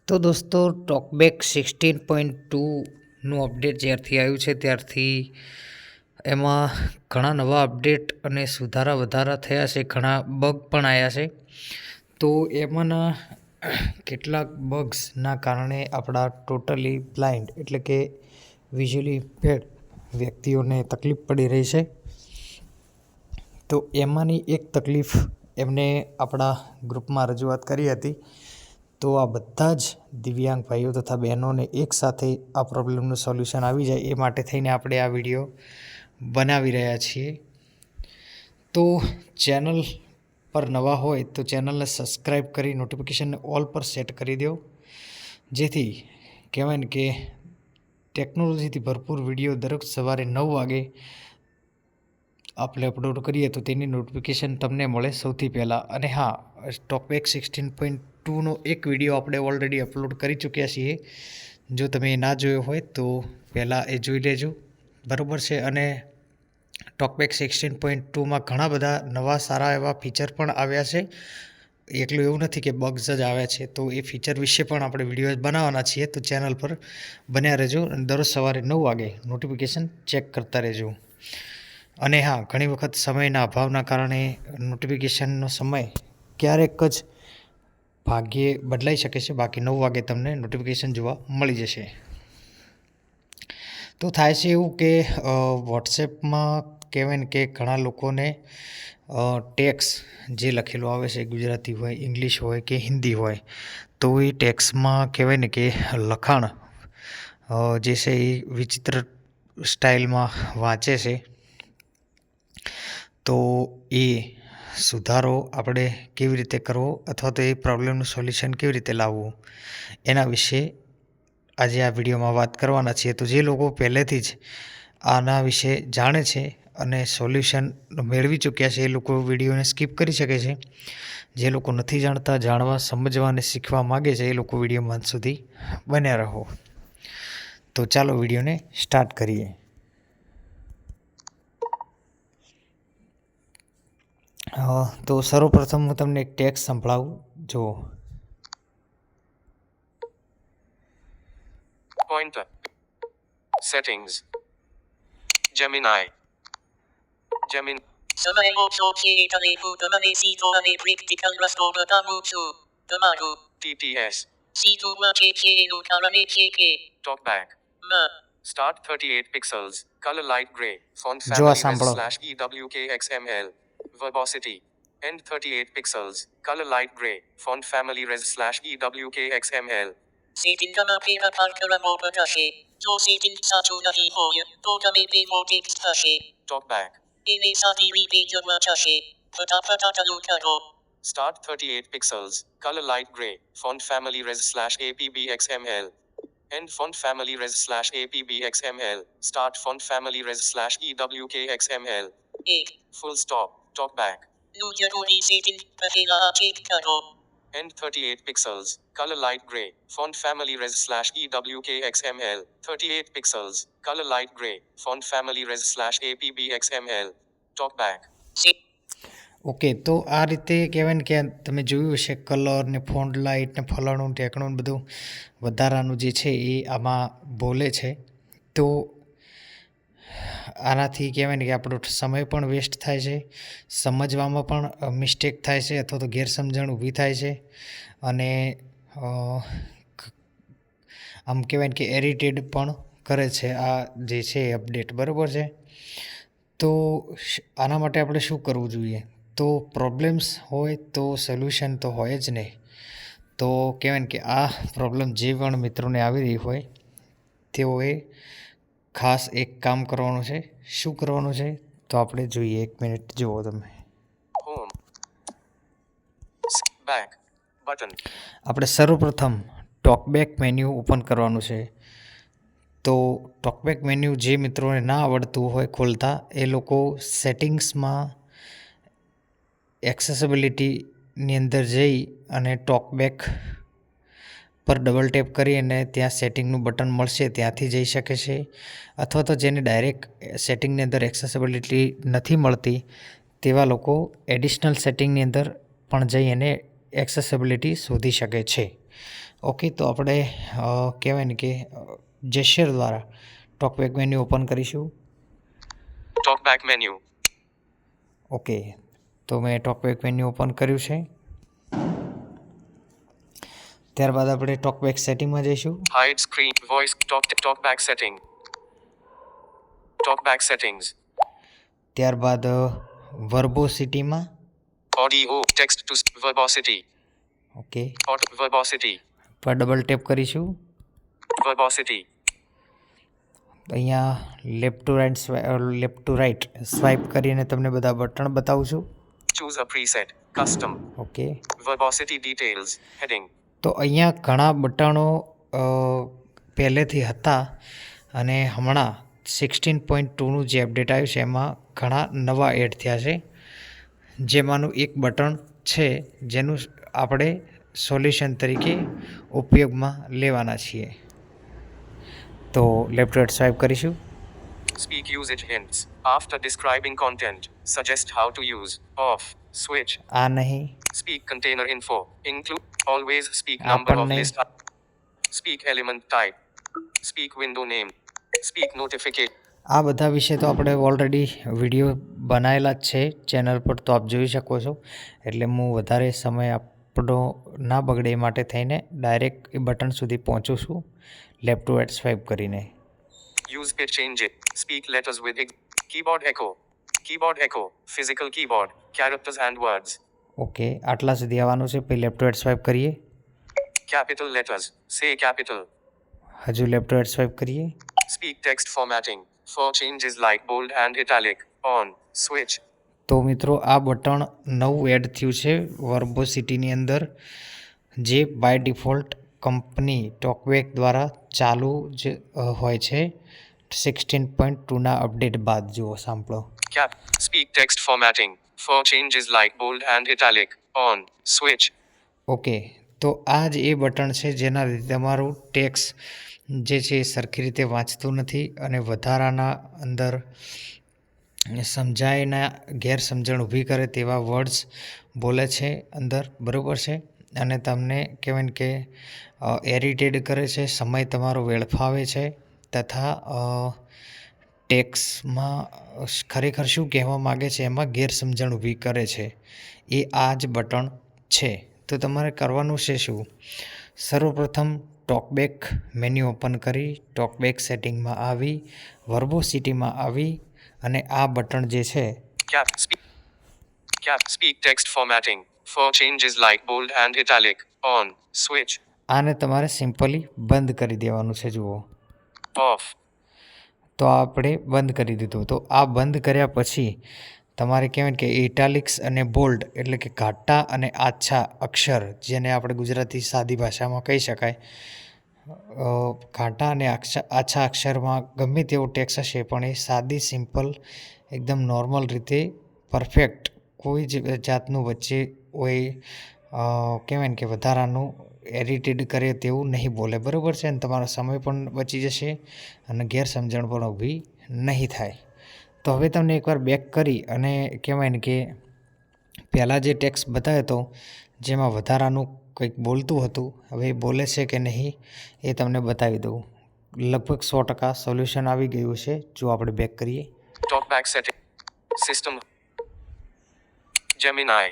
તો દોસ્તો talkback 16.2નું update જ્યારથી આવ્યું છે ત્યારથી એમાં ઘણા નવા અપડેટ અને સુધારા વધારા થયા છે, ઘણા બગ પણ આવ્યા છે. તો એમાંના કેટલાક બગ્સના કારણે આપણા ટોટલી બ્લાઇન્ડ એટલે કે વિઝ્યુઅલી ઇમ્પેર્ડ વ્યક્તિઓને તકલીફ પડી રહી છે. તો એમાંની એક તકલીફ એમને આપણા ગ્રુપમાં રજૂઆત કરી હતી. તો આ બધા જ દિવ્યાંગ ભાઈઓ તથા બહેનોને એકસાથે આ પ્રોબ્લેમનું સોલ્યુશન આવી જાય એ માટે થઈને આપણે આ વિડીયો બનાવી રહ્યા છીએ. તો ચેનલ પર નવા હોય તો ચેનલને સબસ્ક્રાઈબ કરી નોટિફિકેશનને ઓલ પર સેટ કરી દો, જેથી કહેવાય ને કે ટેકનોલોજીથી ભરપૂર વિડીયો દરરોજ સવારે 9 વાગે આપણે અપલોડ કરીએ તો તેની નોટિફિકેશન તમને મળે સૌથી પહેલાં. અને હા, ટોકબેક 16.2નો એક વિડીયો આપણે ઓલરેડી અપલોડ કરી ચૂક્યા છીએ. જો તમે એ ના જોયો હોય તો પહેલાં એ જોઈ લેજો, બરાબર છે. અને ટોકબેક 16.2માં ઘણા બધા નવા સારા એવા ફીચર પણ આવ્યા છે. એટલું એવું નથી કે બગ્સ જ આવ્યા છે. તો એ ફીચર વિશે પણ આપણે વિડીયો બનાવવાના છીએ. તો ચેનલ પર બન્યા રહેજો અને દરરોજ સવારે 9 વાગે નોટિફિકેશન ચેક કરતા રહેજો. અને હા, ઘણી વખત સમયના અભાવના કારણે નોટિફિકેશનનો સમય ક્યારેક જ ભાગ્યે બદલાઈ શકે છે, બાકી 9 વાગે તમને નોટિફિકેશન જોવા મળી જશે. તો થાય છે એવું કે વોટ્સએપમાં કહેવાય ને કે ઘણા લોકોને ટેક્સ જે લખેલું આવે છે, ગુજરાતી હોય, ઇંગ્લિશ હોય કે હિન્દી હોય, તો એ ટેક્સમાં કહેવાય ને કે લખાણ જે છે એ વિચિત્ર સ્ટાઇલમાં વાંચે છે. તો એ સુધારો આપણે કેવી રીતે કરવો અથવા તો એ પ્રોબ્લેમનું સોલ્યુશન કેવી રીતે લાવવું એના વિશે આજે આ વિડીયોમાં વાત કરવાના છીએ. તો જે લોકો પહેલેથી જ આના વિશે જાણે છે અને સોલ્યુશન મેળવી ચૂક્યા છે એ લોકો વિડીયોને સ્કીપ કરી શકે છે. જે લોકો નથી જાણતા, જાણવા, સમજવા અને શીખવા માગે છે એ લોકો વિડીયોમાં અંત સુધી બન્યા રહો. તો ચાલો વિડીયોને સ્ટાર્ટ કરીએ. તો સર્વપ્રથમ હું તમને એક ટેક્સ્ટ સંભળાવું. જુઓ. Pointer. Settings. Gemini. Samayo Sochi Telefooname Sitone Practical Rastoda Damutu. Damagu. TTS. Situla Cheche Nukarane Cheke. Talkback. Ma. Start 38 pixels. Color light gray. Font જો આ family સાંભળો. res/EWKXML. Verbosity. End 38 pixels. Color light gray. Font family res/EWKXML. Settingama Pera Parkara Mopa Tashe. Jo setting Satuna Hihoya. Totame Pemo Text Tashe. Talkback. Ene Sati Repejama Tashe. Patapata Lukado. Start 38 pixels. Color light gray. Font family res/APBXML. End font family res/APBXML. Start font family res/EWKXML. 8. Full stop. Talkback. Nujaguri setting. Pahela Check Kado. End 38 pixels. Color light gray. Font family res/EWKXML. 38 pixels. Color light gray. Font family res/APBXML. Talkback. Okay, તો આ રીતે કહેવાય ને કે તમે જોયું હશે colour ને ફોન્ટ લાઇટ ને ફલાણું ઢેકણું ને બધું વધારાનું જે છે એ આમાં બોલે છે. તો આનાથી કહેવાય ને કે આપણો સમય પણ વેસ્ટ થાય છે, સમજવામાં પણ મિસ્ટેક થાય છે અથવા તો ગેરસમજણ ઊભી થાય છે. અને આમ કહેવાય ને કે ઇરિટેડ પણ કરે છે આ જે છે અપડેટ, બરાબર છે. તો આના માટે આપણે શું કરવું જોઈએ? તો પ્રોબ્લેમ્સ હોય તો સોલ્યુશન તો હોય જ નહીં. તો કહેવાય ને કે આ પ્રોબ્લેમ જે પણ મિત્રોને આવી રહી હોય તેઓએ ખાસ એક કામ કરવાનું છે. શું કરવાનું છે તો આપણે જોઈએ. 1 મિનિટ જુઓ તમે. Home. Back. Button. આપણે સર્વપ્રથમ ટોકબેક મેન્યુ ઓપન કરવાનું છે. તો ટોકબેક મેન્યુ જે મિત્રોને ના આવડતું હોય ખોલતા, એ લોકો સેટિંગ્સમાં એક્સેસિબિલિટીની અંદર જઈ અને ટોકબેક પર ડબલ ટેપ કરી અને ત્યાં સેટિંગનું બટન મળશે ત્યાંથી જઈ શકે છે. અથવા તો જેને ડાયરેક્ટ સેટિંગની અંદર એક્સેસિબિલિટી નથી મળતી તેવા લોકો એડિશનલ સેટિંગની અંદર પણ જઈ અને એક્સેસિબિલિટી શોધી શકે છે. ઓકે, તો આપણે કહેવાય ને કે જેસ્ચર દ્વારા ટોકબેક મેન્યુ ઓપન કરીશું. Talkback menu. ઓકે, તો મેં ટોકબેક મેન્યુ ઓપન કર્યું છે. ત્યારબાદ આપણે ટોકબેક સેટિંગમાં જઈશું. Hide screen. Voice. Talkback setting. Talkback settings. ત્યારબાદ વર્બોસિટીમાં. Audio. Text to verbosity. Okay, Verbosity. પર ડબલ ટેપ કરીશું. Verbosity. અહીંયા લેફ્ટ ટુ રાઈટ સ્વાઇપ કરીને તમને બધા બટન બતાવું છું. Choose a preset. Custom. Okay, Verbosity details. Heading. તો અહીંયા ઘણા બટનો પહેલેથી હતા અને હમણાં 16.2નું જે અપડેટ આવ્યું છે એમાં ઘણા નવા એડ થયા છે. જેમાંનું એક બટન છે જેનું આપણે સોલ્યુશન તરીકે ઉપયોગમાં લેવાના છીએ. તો લેફ્ટ રાઈટ સ્વાઇપ કરીશું. Speak usage hints. After describing content, suggest how to use. Off. Switch. આ નહીં, Speak container info. Include. Always speak આ number પણ of નહીં. list. Speak element type. Speak window name. Speak notification. આ બધા વિશે તો આપણે ઓલરેડી વિડીયો બનાવેલા જ છે ચેનલ પર, તો આપ જોઈ શકો છો. એટલે હું વધારે સમય આપણો ના બગડે એ માટે થઈને ડાયરેક્ટ એ બટન સુધી પહોંચું છું લેફ્ટ ટુ રાઈટ સ્વાઇપ કરીને. Use pitch change it. Speak letters with keyboard echo. Keyboard echo. Physical keyboard. Characters and words. Okay, આટલા સુધી આવવાનું છે. પછી લેફ્ટ ટુ રાઈટ સ્વાઇપ કરીએ. Capital letters. Say capital. હજુ લેફ્ટ ટુ રાઈટ સ્વાઇપ કરીએ. Speak text formatting. For changes like bold and italic. On. Switch. તો મિત્રો, આ બટન નવું એડ થયું છે વર્બોસિટીની અંદર, જે બાય ડિફોલ્ટ કંપની ટોકબેક દ્વારા ચાલુ જ હોય છે 16.2ના અપડેટ બાદ. જુઓ, સાંભળો. Speak text formatting. For changes like bold and italic. On. Switch. Okay, તો આ જ એ બટન છે જેના લીધે તમારું ટેક્સ જે છે એ સરખી રીતે વાંચતું નથી અને વધારાના અંદર સમજાયના ગેરસમજણ ઊભી કરે તેવા વર્ડ્સ બોલે છે અંદર, બરાબર છે. અને તમને કહેવાય ને કે એરિટેડ કરે છે, સમય તમારો વેડફાવે છે, તથા ટેક્સમાં ખરેખર શું કહેવા માગે છે એમાં ગેરસમજણ ઊભી કરે છે. એ આ જ બટન છે. તો તમારે કરવાનું છે શું? સર્વપ્રથમ ટોકબેક મેન્યુ ઓપન કરી ટોકબેક સેટિંગમાં આવી, વર્બોસિટીમાં આવી અને આ બટન જે છે Speak text formatting. For changes like bold and italic. On. Switch. આને તમારે સિમ્પલી બંધ કરી દેવાનું છે. જુઓ, Off. તો આપણે બંધ કરી દીધું. તો આ બંધ કર્યા પછી તમારે કહેવાય કે ઇટાલિક્સ અને બોલ્ડ એટલે કે ઘાટા અને આછા અક્ષર, જેને આપણે ગુજરાતી સાદી ભાષામાં કહી શકાય, ઘાટા અને આછા અક્ષરમાં ગમે તેવો ટેક્સ હશે પણ એ સાદી સિમ્પલ એકદમ નોર્મલ રીતે પરફેક્ટ, કોઈ જ જાતનું વચ્ચે કોઈ કહેવાય ને કે વધારાનું એડિટેડ કરે તેવું નહીં બોલે, બરાબર છે. અને તમારો સમય પણ બચી જશે અને ગેરસમજણ પણ ઊભી નહીં થાય. તો હવે તમને એકવાર બેક કરી અને કહેવાય ને કે પહેલાં જે ટેક્સ્ટ બતાવ્યો હતો જેમાં વધારાનું કંઈક બોલતું હતું, હવે એ બોલે છે કે નહીં એ તમને બતાવી દઉં. લગભગ 100% સોલ્યુશન આવી ગયું છે. જો આપણે બેક કરીએ. Talkback setting. System. Gemini.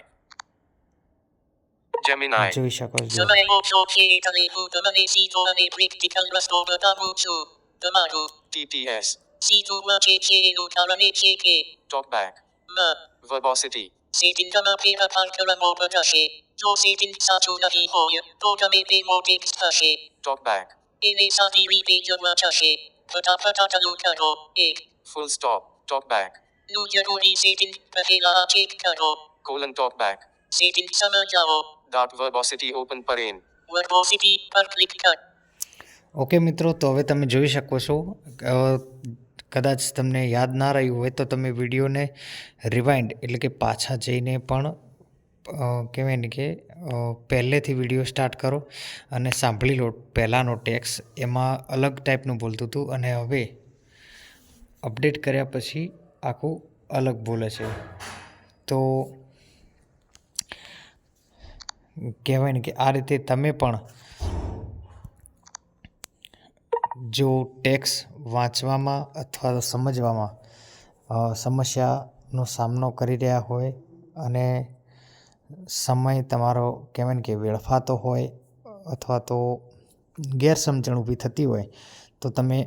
જોઈ શકો છો. Sabayo choke Italy Budamani Sidorani Practical Rastoga Damuchu. Damaru. TTS. Sidura Cheche Lutarani Cheke. Talkback. Verbosity. Setindama Pera Parkara Mobadashi. Jo Setin Satuna Hihoya. Dogame Pemotix Tashi. Talkback. Ine Sadi Ribeja Matashi. Patapatata Lukaro. Egg. Full stop. Talkback. Lujaguri Setin Pahela Chek Karo. Talkback. Setin Samajao. Dot verbosity open parane. Verbosity per click cut. Okay મિત્રો, તો હવે તમે જોઈ શકો છો. કદાચ તમને યાદ ના રહ્યું હોય તો તમે વિડીયોને રિવાઇન્ડ એટલે કે પાછા જઈને પણ કહેવાય ને કે પહેલેથી વિડીયો સ્ટાર્ટ કરો અને સાંભળી લો. પહેલાંનો ટેક્સ એમાં અલગ ટાઈપનું બોલતું હતું અને હવે અપડેટ કર્યા પછી આખું અલગ બોલે છે. તો કહેવાય ને કે આ રીતે તમે પણ જો ટેક્સ વાંચવામાં અથવા તો સમજવામાં સમસ્યાનો સામનો કરી રહ્યા હોય અને સમય તમારો કહેવાય ને કે વેડફાતો હોય અથવા તો ગેરસમજણ ઊભી થતી હોય તો તમે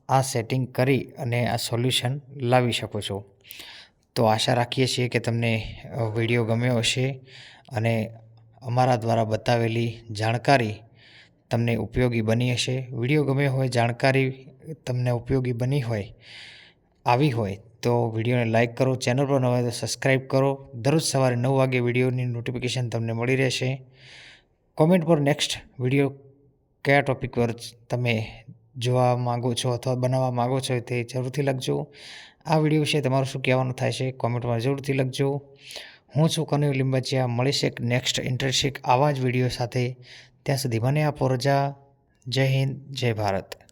આ સેટિંગ કરી અને આ સોલ્યુશન લાવી શકો છો. તો આશા રાખીએ છીએ કે તમને વિડીયો ગમ્યો હશે અને અમારા દ્વારા બતાવેલી જાણકારી તમને ઉપયોગી બની હશે. વિડીયો ગમ્યો હોય, જાણકારી તમને ઉપયોગી બની હોય, આવી હોય તો વિડીયોને લાઇક કરો, ચેનલ પર નવા હોય તો સબસ્ક્રાઈબ કરો. દરરોજ સવારે 9 વાગે વિડીયોની નોટિફિકેશન તમને મળી રહેશે. કોમેન્ટ પર નેક્સ્ટ વિડીયો કયા ટૉપિક પર તમે જોવા માગો છો અથવા બનાવવા માગો છો તે જરૂરથી લખજો. આ વિડીયો વિશે તમારું શું કહેવાનું થાય છે કોમેન્ટમાં જરૂરથી લખજો. હું છું કનુ લીંબાચિયા. મળીશ એક નેક્સ્ટ ઇન્ટરેસ્ટિંગ આવા જ વિડીયો સાથે. ત્યાં સુધી મને આપો રજા. જય હિન્દ, જય ભારત.